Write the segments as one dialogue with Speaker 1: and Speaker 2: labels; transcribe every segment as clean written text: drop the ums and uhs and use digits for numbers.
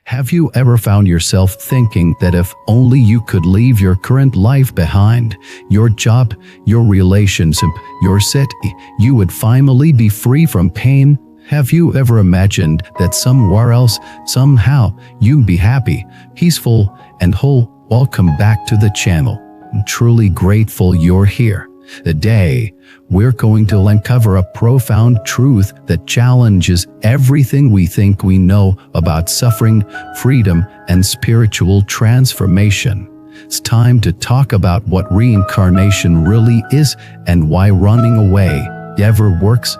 Speaker 1: Have you ever found yourself thinking that if only you could leave your current life behind, your job, your relationship, your city, you would finally be free from pain? Have you ever imagined that somewhere else, somehow, you'd be happy, peaceful, and whole? Welcome back to the channel. I'm truly grateful you're here. Today, we're going to uncover a profound truth that challenges everything we think we know about suffering, freedom, and spiritual transformation. It's time to talk about what reincarnation really is and why running away never works.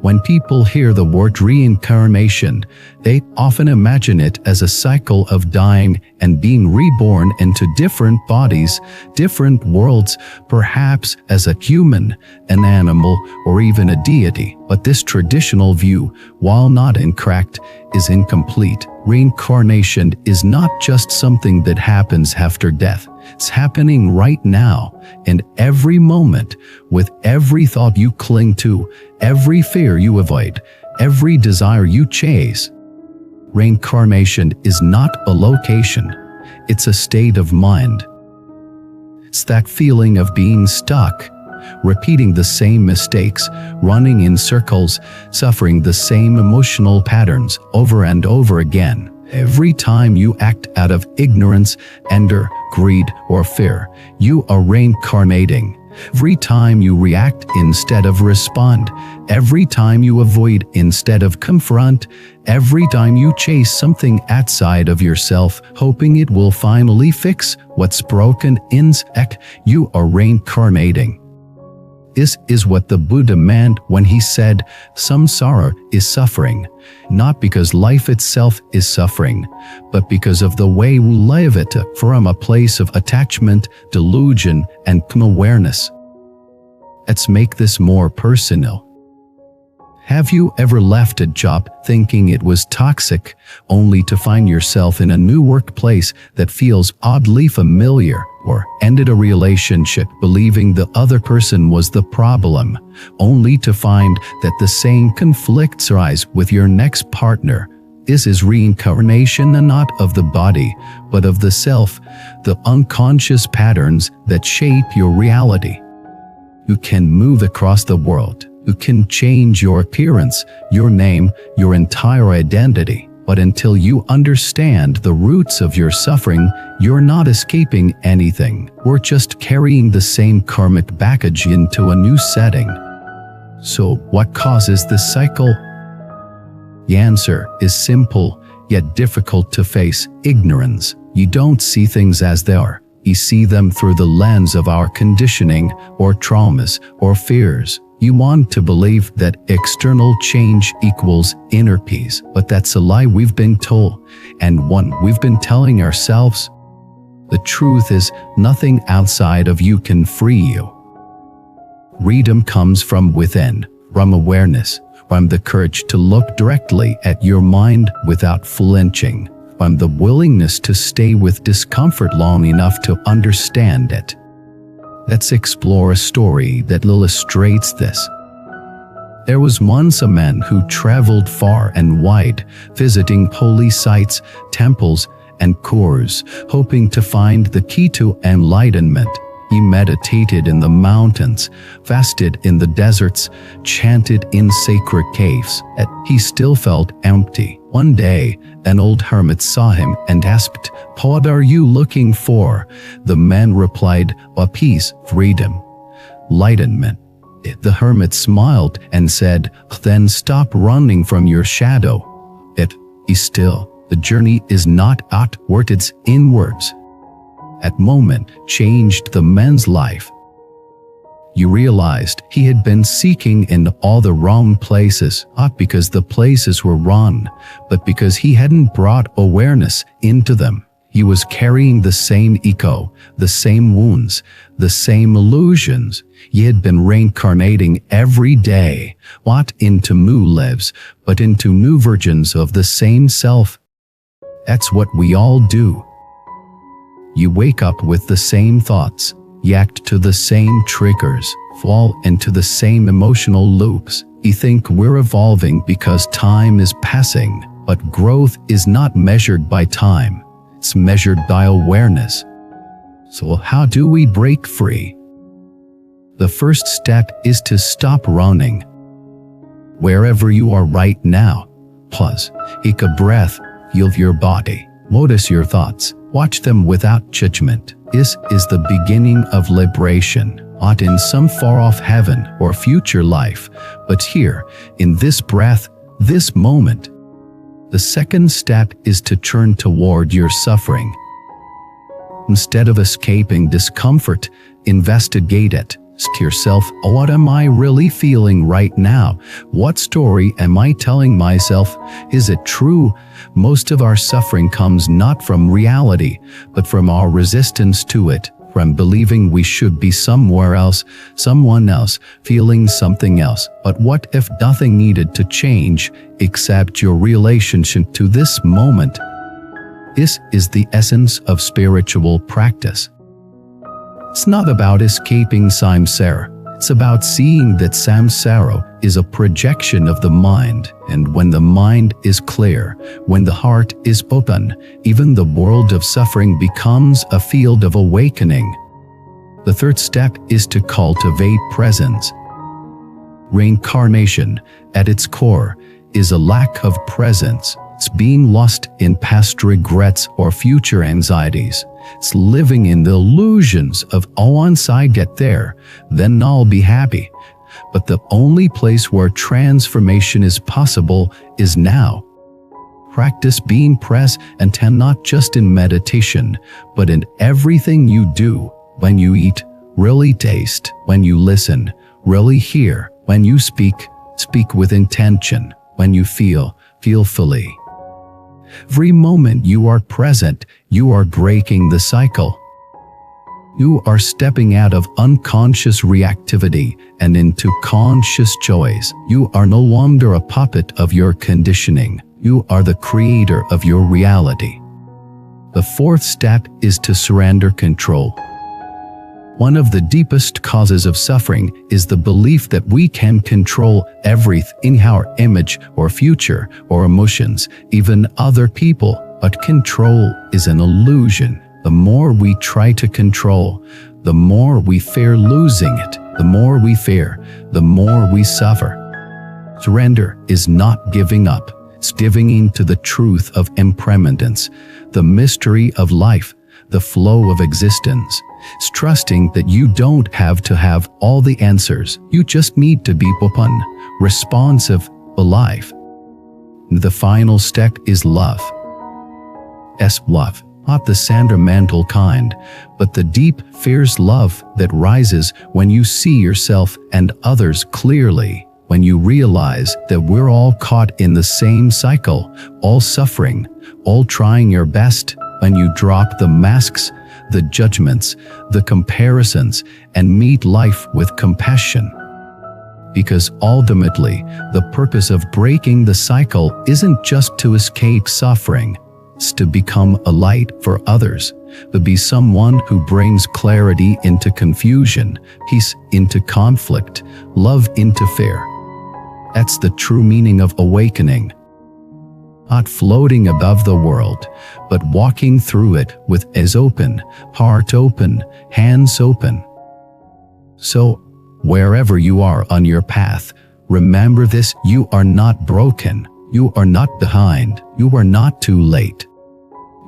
Speaker 1: When people hear the word reincarnation, they often imagine it as a cycle of dying and being reborn into different bodies, different worlds, perhaps as a human, an animal, or even a deity. But this traditional view, while not incorrect, is incomplete. Reincarnation is not just something that happens after death. It's happening right now, in every moment, with every thought you cling to, every fear you avoid, every desire you chase. Reincarnation is not a location, it's a state of mind. It's that feeling of being stuck, repeating the same mistakes, running in circles, suffering the same emotional patterns over and over again. Every time you act out of ignorance, anger, greed, or fear, you are reincarnating. Every time you react instead of respond, every time you avoid instead of confront, every time you chase something outside of yourself, hoping it will finally fix what's broken inside, you are reincarnating. This is what the Buddha meant when he said, samsara is suffering, not because life itself is suffering, but because of the way we live it from a place of attachment, delusion, and awareness. Let's make this more personal. Have you ever left a job thinking it was toxic, only to find yourself in a new workplace that feels oddly familiar, or ended a relationship believing the other person was the problem, only to find that the same conflicts arise with your next partner? This is reincarnation, and not of the body, but of the self, the unconscious patterns that shape your reality. You can move across the world. You can change your appearance, your name, your entire identity. But until you understand the roots of your suffering, you're not escaping anything. We're just carrying the same karmic baggage into a new setting. So, what causes this cycle? The answer is simple, yet difficult to face: ignorance. You don't see things as they are. You see them through the lens of our conditioning, or traumas, or fears. You want to believe that external change equals inner peace, but that's a lie we've been told, and one we've been telling ourselves. The truth is, nothing outside of you can free you. Freedom comes from within, from awareness, from the courage to look directly at your mind without flinching, from the willingness to stay with discomfort long enough to understand it. Let's explore a story that illustrates this. There was once a man who traveled far and wide, visiting holy sites, temples, and cores, hoping to find the key to enlightenment. He meditated in the mountains, fasted in the deserts, chanted in sacred caves, yet he still felt empty. One day, an old hermit saw him and asked, "What are you looking for?" The man replied, "A peace, freedom, enlightenment." The hermit smiled and said, "Then stop running from your shadow. Be still. The journey is not outward, it's inwards." That moment changed the man's life. He realized he had been seeking in all the wrong places, not because the places were wrong, but because he hadn't brought awareness into them. He was carrying the same ego, the same wounds, the same illusions. He had been reincarnating every day, not into new lives, but into new versions of the same self. That's what we all do. You wake up with the same thoughts, react to the same triggers, fall into the same emotional loops. You think we're evolving because time is passing, But growth is not measured by time, it's measured by awareness. So how do we break free? The first step is to stop running. Wherever you are right now, pause, take a breath, feel your body, notice your thoughts, watch them without judgment. This is the beginning of liberation, not in some far-off heaven or future life, but here, in this breath, this moment. The second step is to turn toward your suffering. Instead of escaping discomfort, investigate it. Ask yourself, what am I really feeling right now? What story am I telling myself? Is it true? Most of our suffering comes not from reality, but from our resistance to it, from believing we should be somewhere else, someone else, feeling something else. But what if nothing needed to change except your relationship to this moment? This is the essence of spiritual practice. It's not about escaping samsara. It's about seeing that samsara is a projection of the mind, and when the mind is clear, when the heart is open, even the world of suffering becomes a field of awakening. The third step is to cultivate presence. Reincarnation, at its core, is a lack of presence. It's being lost in past regrets or future anxieties. It's living in the illusions of, oh, once I get there, then I'll be happy. But the only place where transformation is possible is now. Practice being present and not just in meditation, but in everything you do. When you eat, really taste. When you listen, really hear. When you speak, speak with intention. When you feel fully. Every moment you are present, you are breaking the cycle. You are stepping out of unconscious reactivity and into conscious choice. You are no longer a puppet of your conditioning. You are the creator of your reality. The fourth step is to surrender control. One of the deepest causes of suffering is the belief that we can control everything, our image or future or emotions, even other people. But control is an illusion. The more we try to control, the more we fear losing it. The more we fear, the more we suffer. Surrender is not giving up. It's giving in to the truth of impermanence, the mystery of life, the flow of existence. It's trusting that you don't have to have all the answers. You just need to be open, responsive, alive. The final step is love. Love, not the sentimental kind, but the deep, fierce love that rises when you see yourself and others clearly, when you realize that we're all caught in the same cycle, all suffering, all trying your best. When you drop the masks, the judgments, the comparisons, and meet life with compassion. Because ultimately, the purpose of breaking the cycle isn't just to escape suffering, it's to become a light for others, to be someone who brings clarity into confusion, peace into conflict, love into fear. That's the true meaning of awakening. Not floating above the world, but walking through it with eyes open, heart open, hands open. So, wherever you are on your path, remember this: you are not broken, you are not behind, you are not too late.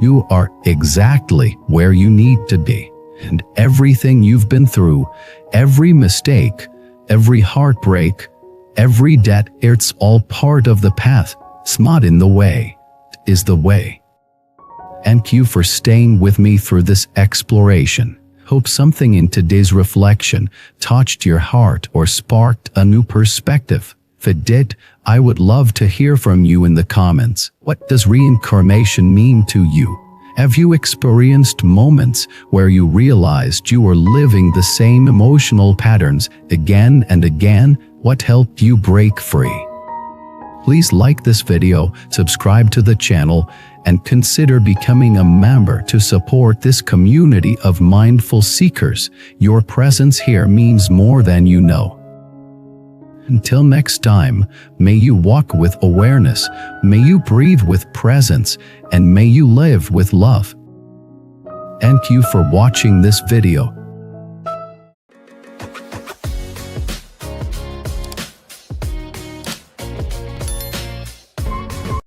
Speaker 1: You are exactly where you need to be, and everything you've been through, every mistake, every heartbreak, every debt, it's all part of the path. It's not in the way, it is the way. Thank you for staying with me through this exploration. Hope something in today's reflection touched your heart or sparked a new perspective. If it did, I would love to hear from you in the comments. What does reincarnation mean to you? Have you experienced moments where you realized you were living the same emotional patterns again and again? What helped you break free? Please like this video, subscribe to the channel, and consider becoming a member to support this community of mindful seekers. Your presence here means more than you know. Until next time, may you walk with awareness, may you breathe with presence, and may you live with love. Thank you for watching this video.